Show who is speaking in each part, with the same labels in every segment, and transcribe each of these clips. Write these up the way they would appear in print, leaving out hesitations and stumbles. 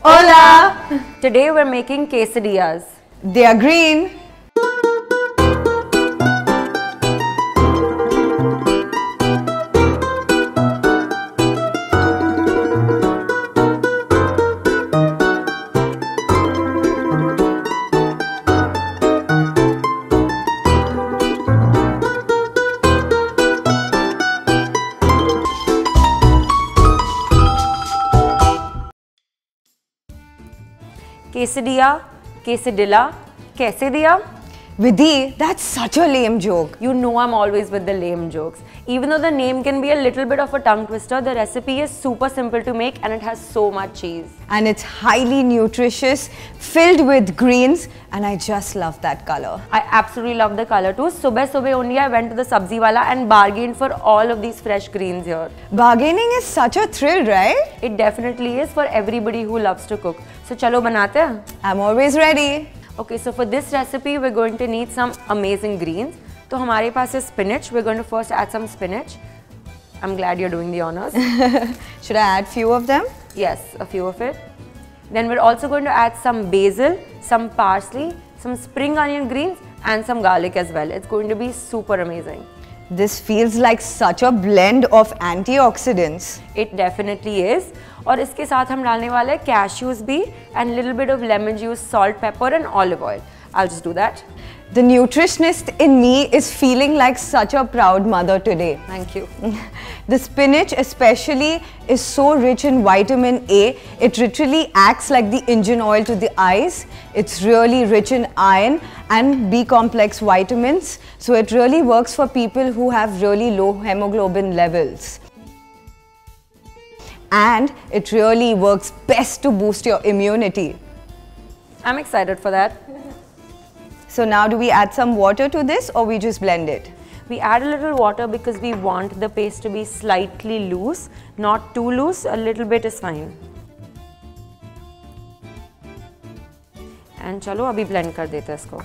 Speaker 1: Hola!
Speaker 2: Today we're making quesadillas.
Speaker 1: They are green.
Speaker 2: Quesadilla, quesadilla, quesadilla.
Speaker 1: Vidhi, that's such a lame joke.
Speaker 2: You know I'm always with the lame jokes. Even though the name can be a little bit of a tongue twister, the recipe is super simple to make and it has so much cheese.
Speaker 1: And it's highly nutritious, filled with greens, and I just love that color.
Speaker 2: I absolutely love the color too. Subah only I went to the sabzi wala and bargained for all of these fresh greens here.
Speaker 1: Bargaining is such a thrill, right?
Speaker 2: It definitely is for everybody who loves to cook. So chalo banate hain?
Speaker 1: I'm always ready.
Speaker 2: Okay, so for this recipe, we're going to need some amazing greens. So हमारे पास है spinach. We're going to first add some spinach. I'm glad you're doing the honors.
Speaker 1: Should I add few of them?
Speaker 2: Yes, a few of it. Then we're also going to add some basil, some parsley, some spring onion greens and some garlic as well. It's going to be super amazing.
Speaker 1: This feels like such a blend of antioxidants.
Speaker 2: It definitely is. और इसके साथ हम डालने वाले हैं cashews भी and little bit of lemon juice, salt, pepper and olive oil. I'll just do that.
Speaker 1: The nutritionist in me is feeling like such a proud mother today.
Speaker 2: Thank you.
Speaker 1: The spinach especially is so rich in vitamin A. It literally acts like the engine oil to the eyes. It's really rich in iron and B complex vitamins. So it really works for people who have really low hemoglobin levels. And it really works best to boost your immunity.
Speaker 2: I'm excited for that.
Speaker 1: So now do we add some water to this or we just blend it?
Speaker 2: We add a little water because we want the paste to be slightly loose, not too loose, a little bit is fine. And chalo abhi blend kar dete hain isko.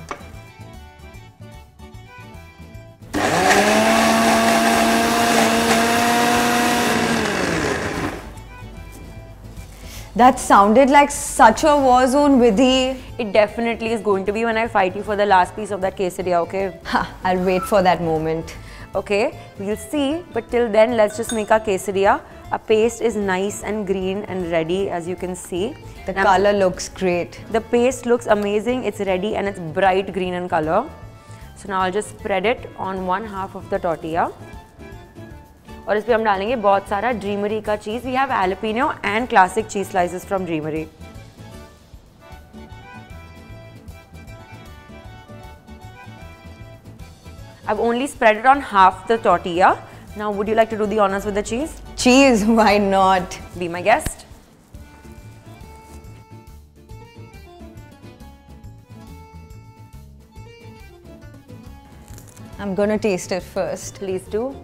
Speaker 1: That sounded like such a war zone, Vidhi.
Speaker 2: It definitely is going to be when I fight you for the last piece of that quesadilla, okay?
Speaker 1: Ha, I'll wait for that moment.
Speaker 2: Okay, we'll see, but till then let's just make our quesadilla. Our paste is nice and green and ready, as you can see.
Speaker 1: The color looks great.
Speaker 2: The paste looks amazing, it's ready and it's bright green in color. So now I'll just spread it on one half of the tortilla. और इस पे हम डालेंगे बहुत सारा ड्रीमरी का चीज़. We have jalapeno and classic cheese slices from Dreamery. I've only spread it on half the tortilla. Now would you like to do the honors with the cheese?
Speaker 1: Cheese, why not?
Speaker 2: Be my guest.
Speaker 1: I'm gonna taste it first.
Speaker 2: Please do.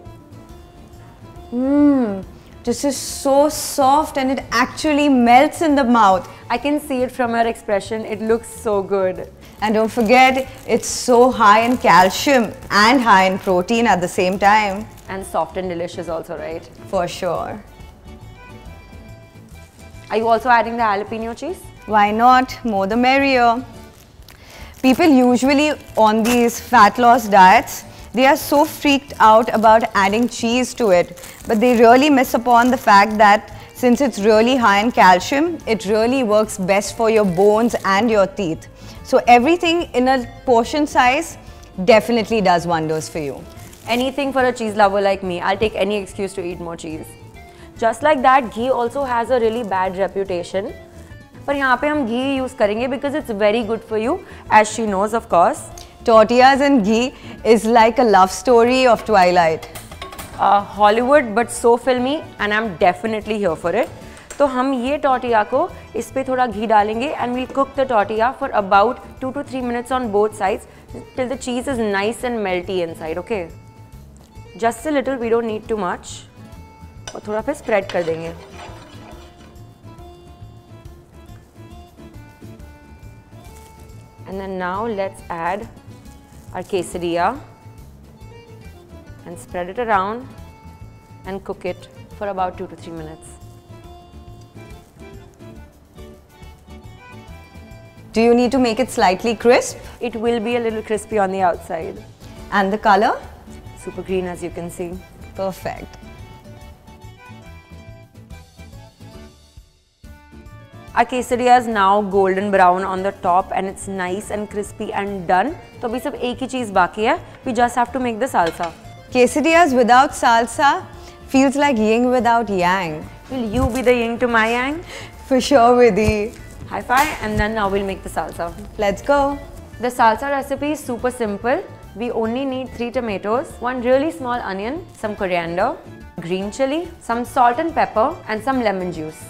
Speaker 1: This is so soft and it actually melts in the mouth.
Speaker 2: I can see it from your expression. It looks so good.
Speaker 1: And don't forget, it's so high in calcium and high in protein at the same time.
Speaker 2: And soft and delicious also, right?
Speaker 1: For sure.
Speaker 2: Are you also adding the jalapeno cheese?
Speaker 1: Why not? More the merrier. People usually on these fat loss diets, they are so freaked out about adding cheese to it, but they really miss upon the fact that since it's really high in calcium, it really works best for your bones and your teeth. So everything in a portion size definitely does wonders for you.
Speaker 2: Anything for a cheese lover like me. I'll take any excuse to eat more cheese. Just like that, ghee also has a really bad reputation. पर यहाँ पे हम घी use करेंगे because it's very good for you, as she knows, of course.
Speaker 1: Tortillas and ghee is like a love story of Twilight.
Speaker 2: Hollywood, but so filmy, and I'm definitely here for it. तो हम ये tortilla को इस पे थोड़ा घी डालेंगे and we'll cook the tortilla for about 2 to 3 minutes on both sides till the cheese is nice and melty inside, okay? Just a little, we don't need too much. और थोड़ा फिर spread कर देंगे. And then now let's add our quesadilla and spread it around and cook it for about 2 to 3 minutes.
Speaker 1: Do you need to make it slightly crisp?
Speaker 2: It will be a little crispy on the outside.
Speaker 1: And the color?
Speaker 2: Super green, as you can see.
Speaker 1: Perfect.
Speaker 2: Our quesadilla is now golden brown on the top and it's nice and crispy and done. So abhi sab ek hi cheez baki hai. We just have to make the salsa.
Speaker 1: Quesadillas without salsa feels like yin without yang.
Speaker 2: Will you be the yin to my yang?
Speaker 1: For sure, Vidhi.
Speaker 2: High five, and then now we'll make the salsa.
Speaker 1: Let's go.
Speaker 2: The salsa recipe is super simple. We only need 3 tomatoes, 1 really small onion, some coriander, green chili, some salt and pepper, and some lemon juice.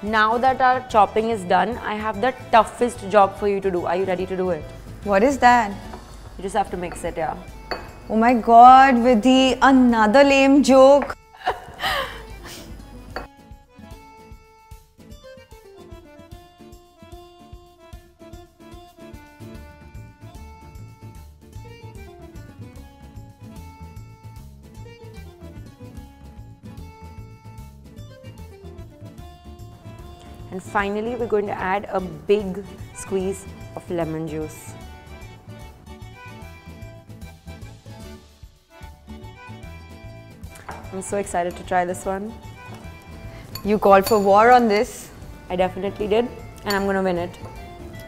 Speaker 2: Now that our chopping is done, I have the toughest job for you to do. Are you ready to do it?
Speaker 1: What is that?
Speaker 2: You just have to mix it, yeah.
Speaker 1: Oh my god, Vidhi, another lame joke.
Speaker 2: And finally, we're going to add a big squeeze of lemon juice. I'm so excited to try this one.
Speaker 1: You called for war on this.
Speaker 2: I definitely did, and I'm going to win it.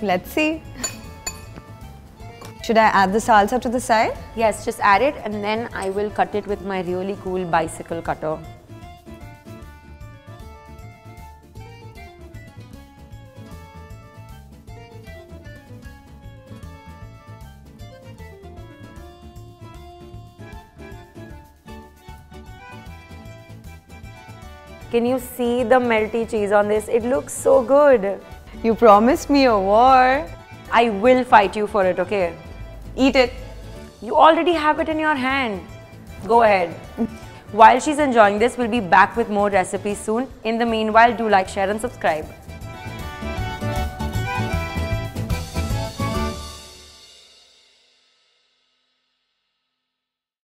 Speaker 1: Let's see. Should I add the salsa to the side?
Speaker 2: Yes, just add it, and then I will cut it with my really cool bicycle cutter. Can you see the melty cheese on this? It looks so good.
Speaker 1: You promised me a war.
Speaker 2: I will fight you for it, okay?
Speaker 1: Eat it.
Speaker 2: You already have it in your hand. Go ahead. While she's enjoying this, we'll be back with more recipes soon. In the meanwhile, do like, share and subscribe.